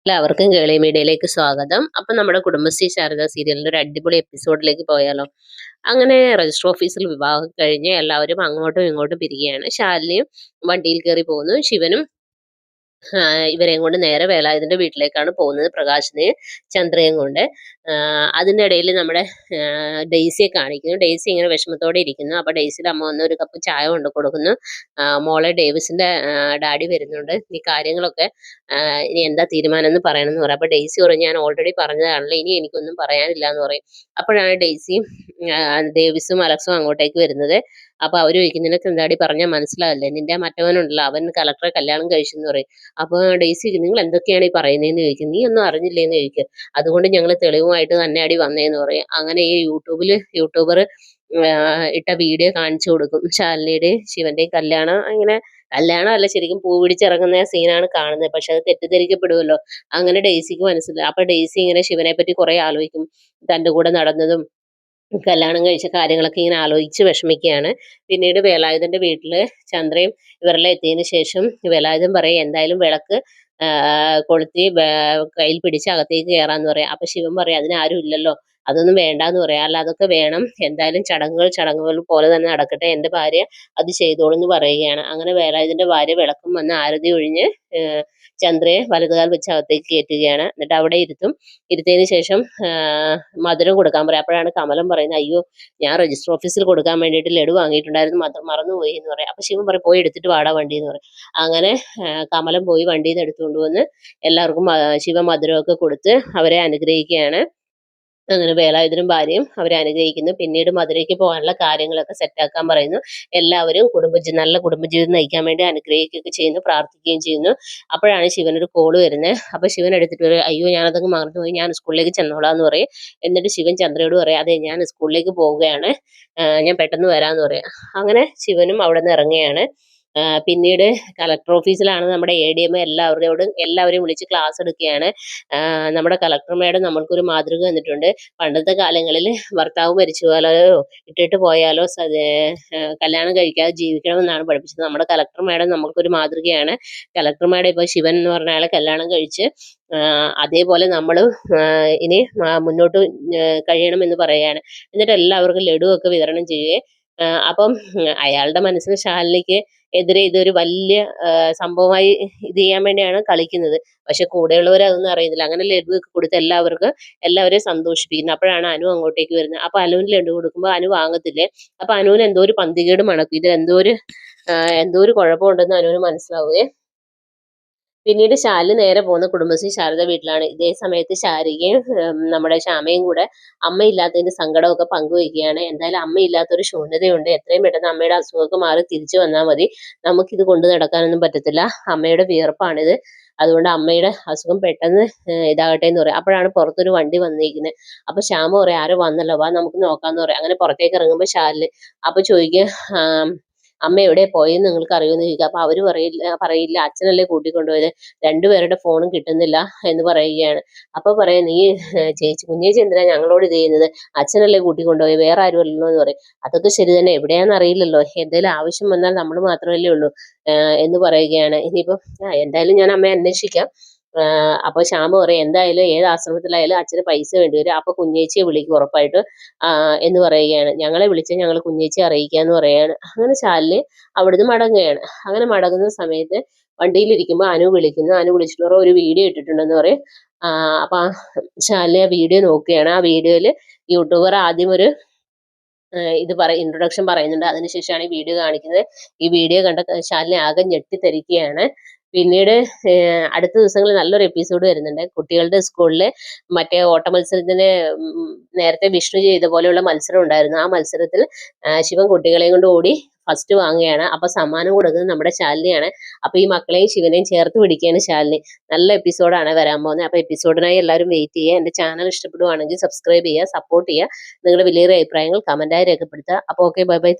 എല്ലാവർക്കും കേളി മീഡിയയിലേക്ക് സ്വാഗതം. അപ്പം നമ്മുടെ കുടുംബശ്രീ ശാരദ സീരിയലിന്റെ ഒരു അടിപൊളി എപ്പിസോഡിലേക്ക് പോയാലോ? അങ്ങനെ രജിസ്റ്റർ ഓഫീസിൽ വിവാഹം കഴിഞ്ഞ് എല്ലാവരും അങ്ങോട്ടും ഇങ്ങോട്ടും പിരിയുകയാണ്. ശാലിനിയും വണ്ടിയിൽ കയറി പോകുന്നു. ശിവനും ഇവരെയും കൊണ്ട് നേരെ വേലായുധന്റെ വീട്ടിലേക്കാണ് പോകുന്നത്, പ്രകാശിനെയും ചന്ദ്രയും കൊണ്ട്. അതിനിടയിൽ നമ്മുടെ ഡെയ്സിയെ കാണിക്കുന്നു. ഡെയ്സി ഇങ്ങനെ വിഷമത്തോടെ ഇരിക്കുന്നു. അപ്പൊ ഡെയ്സിയുടെ അമ്മ വന്ന് ഒരു കപ്പ് ചായ കൊണ്ട് കൊടുക്കുന്നു. മോളെ, ഡേവിസിന്റെ ഡാഡി വരുന്നുണ്ട്, നീ കാര്യങ്ങളൊക്കെ ഇനി എന്താ തീരുമാനം എന്ന് പറയണമെന്ന് പറയും. അപ്പൊ ഡെയ്സി പറയും, ഞാൻ ഓൾറെഡി പറഞ്ഞതാണല്ലോ, ഇനി എനിക്കൊന്നും പറയാനില്ല എന്ന് പറയും. അപ്പോഴാണ് ഡെയ്സിയും ഡേവിസും അലക്സും അങ്ങോട്ടേക്ക് വരുന്നത്. അപ്പൊ അവര് ചോദിക്കും, നിനക്ക് എന്താടി പറഞ്ഞാൽ മനസ്സിലാവില്ലേ, നിന്റെ മറ്റവനുണ്ടല്ലോ അവൻ കളക്ടറെ കല്യാണം കഴിച്ചെന്ന് പറയും. അപ്പൊ ഡെയ്സി, നിങ്ങൾ എന്തൊക്കെയാണ് ഈ പറയുന്നതെന്ന് ചോദിക്കും. നീ ഒന്നും അറിഞ്ഞില്ലേന്ന് ചോദിക്കും. അതുകൊണ്ട് ഞങ്ങൾ തെളിവുമായിട്ട് തന്നെ അടി വന്നേന്ന് പറയും. അങ്ങനെ ഈ യൂട്യൂബർ ഇട്ട വീഡിയോ കാണിച്ചു കൊടുക്കും. ശാലിനിയുടെ ശിവന്റെയും കല്യാണം, അങ്ങനെ കല്യാണം അല്ല, ശരിക്കും പൂ പിടിച്ചിറങ്ങുന്ന സീനാണ് കാണുന്നത്. പക്ഷെ അത് തെറ്റിദ്ധരിക്കപ്പെടുമല്ലോ. അങ്ങനെ ഡെയ്സിക്ക് മനസ്സിലായി. അപ്പൊ ഡെയ്സി ഇങ്ങനെ ശിവനെ പറ്റി കുറെ ആലോചിക്കും. തന്റെ കൂടെ നടന്നതും കല്യാണം കഴിച്ച കാര്യങ്ങളൊക്കെ ഇങ്ങനെ ആലോചിച്ച് വിഷമിക്കുകയാണ്. പിന്നീട് വേലായുധന്റെ വീട്ടില് ചന്ദ്രയും ഇവരെല്ലാം എത്തിയതിന് ശേഷം വേലായുധൻ പറയും, എന്തായാലും വിളക്ക് കൊളുത്തി കയ്യിൽ പിടിച്ച് അകത്തേക്ക് കയറാന്ന് പറയാം. അപ്പൊ ശിവൻ പറയും, അതിനാരും ഇല്ലല്ലോ, അതൊന്നും വേണ്ടാന്ന് പറയാം. അല്ല, അതൊക്കെ വേണം, എന്തായാലും ചടങ്ങുകൾ പോലെ തന്നെ നടക്കട്ടെ, എൻ്റെ ഭാര്യ അത് ചെയ്തോളൂ എന്ന് പറയുകയാണ്. അങ്ങനെ വേലായുധന്റെ ഭാര്യ വിളക്കും വന്ന് ആരതി ഒഴിഞ്ഞ് ചന്ദ്രയെ വലതുകാൽ വെച്ച് അകത്തേക്ക് കയറ്റുകയാണ്. എന്നിട്ട് അവിടെ ഇരുത്തിയതിന് ശേഷം മധുരം കൊടുക്കാൻ പറയാം. അപ്പോഴാണ് കമലം പറയുന്നത്, അയ്യോ, ഞാൻ രജിസ്റ്റർ ഓഫീസിൽ കൊടുക്കാൻ വേണ്ടിയിട്ട് ലഡു വാങ്ങിയിട്ടുണ്ടായിരുന്നു, മറന്നുപോയി എന്ന് പറയാം. അപ്പൊ ശിവൻ പറയും, പോയി എടുത്തിട്ട് വാടാ വണ്ടി എന്ന് പറയും. അങ്ങനെ കമലം പോയി വണ്ടിയിൽ നിന്ന് എടുത്തുകൊണ്ട് വന്ന് എല്ലാവർക്കും ശിവ മധുരമൊക്കെ കൊടുത്ത് അവരെ അനുഗ്രഹിക്കുകയാണ്. അങ്ങനെ വേലായുധനും ഭാര്യയും അവരെ അനുഗ്രഹിക്കുന്നു. പിന്നീട് മധുരയ്ക്ക് പോകാനുള്ള കാര്യങ്ങളൊക്കെ സെറ്റാക്കാൻ പറയുന്നു. എല്ലാവരും നല്ല കുടുംബജീവിതം നയിക്കാൻ വേണ്ടി അനുഗ്രഹിക്കുകയൊക്കെ ചെയ്യുന്നു, പ്രാർത്ഥിക്കുകയും ചെയ്യുന്നു. അപ്പോഴാണ് ശിവനൊരു കോള് വരുന്നത്. അപ്പൊ ശിവൻ എടുത്തിട്ട് പറയും, അയ്യോ, ഞാനതൊക്കെ മറന്നുപോയി, ഞാൻ സ്കൂളിലേക്ക് ചെന്നോളാം എന്ന് പറയും. എന്നിട്ട് ശിവൻ ചന്ദ്രയോട് പറയാം, അതെ, ഞാൻ സ്കൂളിലേക്ക് പോവുകയാണ്, ഞാൻ പെട്ടെന്ന് വരാമെന്ന് പറയാം. അങ്ങനെ ശിവനും അവിടെ നിന്ന് ഇറങ്ങുകയാണ്. പിന്നീട് കളക്ടർ ഓഫീസിലാണ് നമ്മുടെ ADM എല്ലാവരെയും വിളിച്ച് ക്ലാസ് എടുക്കുകയാണ്. നമ്മുടെ കളക്ടർ മേഡം നമ്മൾക്കൊരു മാതൃക തന്നിട്ടുണ്ട്. പണ്ടത്തെ കാലങ്ങളിൽ ഭർത്താവ് മരിച്ചു പോയാലോ ഇട്ടിട്ട് പോയാലോ കല്യാണം കഴിക്കാതെ ജീവിക്കണമെന്നാണ് പഠിപ്പിച്ചത്. നമ്മുടെ കളക്ടർ മേഡം നമ്മൾക്കൊരു മാതൃകയാണ്. കളക്ടർ മേഡം ഇപ്പൊ ശിവൻ എന്ന് പറഞ്ഞ ആളെ കല്യാണം കഴിച്ച് അതേപോലെ നമ്മൾ ഇനി മുന്നോട്ട് കഴിയണമെന്ന് പറയുകയാണ്. എന്നിട്ട് എല്ലാവർക്കും ലഡു ഒക്കെ വിതരണം ചെയ്യുകയും അപ്പം അയാളുടെ മനസ്സിൽ ശാലിനിക്ക് എതിരെ ഇതൊരു വലിയ സംഭവമായി ഇത് ചെയ്യാൻ വേണ്ടിയാണ് കളിക്കുന്നത്. പക്ഷെ കൂടെയുള്ളവർ അതൊന്നും അറിയുന്നില്ല. അങ്ങനെ ലഡു ഒക്കെ കൊടുത്ത് എല്ലാവരെയും സന്തോഷിപ്പിക്കുന്നു. അപ്പോഴാണ് അനു അങ്ങോട്ടേക്ക് വരുന്നത്. അപ്പൊ അനുവിന് ലഡു കൊടുക്കുമ്പോൾ അനു വാങ്ങത്തില്ലേ. അപ്പൊ അനുവിന് എന്തോ ഒരു പന്തികേട് മണക്കും. ഇതിൽ എന്തോ ഒരു കുഴപ്പമുണ്ടെന്ന് അനുവിന് മനസ്സിലാവുകയെ. പിന്നീട് ശാലിനി നേരെ പോകുന്ന കുടുംബശ്രീ ശാരദ വീട്ടിലാണ്. ഇതേ സമയത്ത് ശാരികയും നമ്മുടെ ശ്യാമയും കൂടെ അമ്മയില്ലാത്തതിന്റെ സങ്കടമൊക്കെ പങ്കുവയ്ക്കുകയാണ്. എന്തായാലും അമ്മയില്ലാത്തൊരു ശൂന്യതയുണ്ട്, എത്രയും പെട്ടെന്ന് അമ്മയുടെ അസുഖമൊക്കെ മാറി തിരിച്ചു വന്നാൽ മതി, നമുക്കിത് കൊണ്ടു നടക്കാനൊന്നും പറ്റത്തില്ല, അമ്മയുടെ വിയർപ്പാണിത്, അതുകൊണ്ട് അമ്മയുടെ അസുഖം പെട്ടെന്ന് ഇതാകട്ടെ എന്ന് പറയും. അപ്പോഴാണ് പുറത്തൊരു വണ്ടി വന്നിരിക്കുന്നത്. അപ്പൊ ശ്യാമ പറയും, ആരോ വന്നല്ലോ, വാ നമുക്ക് നോക്കാന്ന് പറയും. അങ്ങനെ പുറത്തേക്ക് ഇറങ്ങുമ്പോൾ ശാലിനി അപ്പൊ ചോദിക്കുക, അമ്മ എവിടെ പോയെന്ന് നിങ്ങൾക്ക് അറിയുമെന്ന് ചോദിക്കുക. അപ്പൊ അവര് പറയില്ല, അച്ഛനല്ലേ കൂട്ടിക്കൊണ്ടുപോയത്, രണ്ടുപേരുടെ ഫോണും കിട്ടുന്നില്ല എന്ന് പറയുകയാണ്. അപ്പൊ പറയാം, നീ കുഞ്ഞേച്ചി എന്തിനാ ഞങ്ങളോട് ഇത് ചെയ്യുന്നത്, അച്ഛനല്ലേ കൂട്ടിക്കൊണ്ടുപോയി, വേറെ ആരും അല്ലല്ലോ എന്ന് പറയും. അതൊക്കെ ശരി തന്നെ, എവിടെയാന്ന് അറിയില്ലല്ലോ, എന്തെങ്കിലും ആവശ്യം വന്നാൽ നമ്മൾ മാത്രമല്ലേ ഉള്ളൂ എന്ന് പറയുകയാണ്. ഇനിയിപ്പം എന്തായാലും ഞാൻ അമ്മയെ അന്വേഷിക്കാം. അപ്പൊ ശ്യാമ പറയും, എന്തായാലും ഏത് ആശ്രമത്തിലായാലും അച്ഛന് പൈസ വേണ്ടി വരും, അപ്പൊ കുഞ്ഞേച്ചിയെ വിളിക്കും ഉറപ്പായിട്ട് എന്ന് പറയുകയാണ്. ഞങ്ങളെ വിളിച്ച് ഞങ്ങൾ കുഞ്ഞേച്ചിയെ അറിയിക്കാന്ന് പറയാണ്. അങ്ങനെ ശാലിനി അവിടുന്ന് മടങ്ങുകയാണ്. അങ്ങനെ മടങ്ങുന്ന സമയത്ത് വണ്ടിയിലിരിക്കുമ്പോൾ അനു വിളിക്കുന്നു. അനു വിളിച്ചിട്ട് പറയും, ഒരു വീഡിയോ ഇട്ടിട്ടുണ്ടെന്ന് പറയും. അപ്പൊ ശാലിനി ആ വീഡിയോ നോക്കുകയാണ്. ആ വീഡിയോയിൽ യൂട്യൂബർ ആദ്യം ഒരു ഇൻട്രൊഡക്ഷൻ പറയുന്നുണ്ട്. അതിനുശേഷമാണ് ഈ വീഡിയോ കാണിക്കുന്നത്. ഈ വീഡിയോ കണ്ട ശാലിനി ആകെ ഞെട്ടിത്തരിക്കുകയാണ്. പിന്നീട് അടുത്ത ദിവസങ്ങളിൽ നല്ലൊരു എപ്പിസോഡ് വരുന്നുണ്ട്. കുട്ടികളുടെ സ്കൂളിൽ മറ്റേ ഓട്ട മത്സരത്തിന് നേരത്തെ വിഷ്ണു ചെയ്ത പോലെയുള്ള മത്സരം ഉണ്ടായിരുന്നു. ആ മത്സരത്തിൽ ശിവൻ കുട്ടികളെയും കൊണ്ട് ഓടി ഫസ്റ്റ് വാങ്ങുകയാണ്. അപ്പൊ സമ്മാനം കൊടുക്കുന്നത് നമ്മുടെ ശാലിനിയാണ്. അപ്പൊ ഈ മക്കളെയും ശിവനെയും ചേർത്ത് പിടിക്കുകയാണ് ശാലിനി. നല്ല എപ്പിസോഡാണ് വരാൻ പോകുന്നത്. അപ്പൊ എപ്പിസോഡിനായി എല്ലാവരും വെയിറ്റ് ചെയ്യുക. എന്റെ ചാനൽ ഇഷ്ടപ്പെടുവാണെങ്കിൽ സബ്സ്ക്രൈബ് ചെയ്യുക, സപ്പോർട്ട് ചെയ്യുക. നിങ്ങളുടെ വലിയൊരു അഭിപ്രായങ്ങൾ കമന്റായി രേഖപ്പെടുത്തുക. അപ്പോൾ ഓക്കെ, ബൈ ബൈ.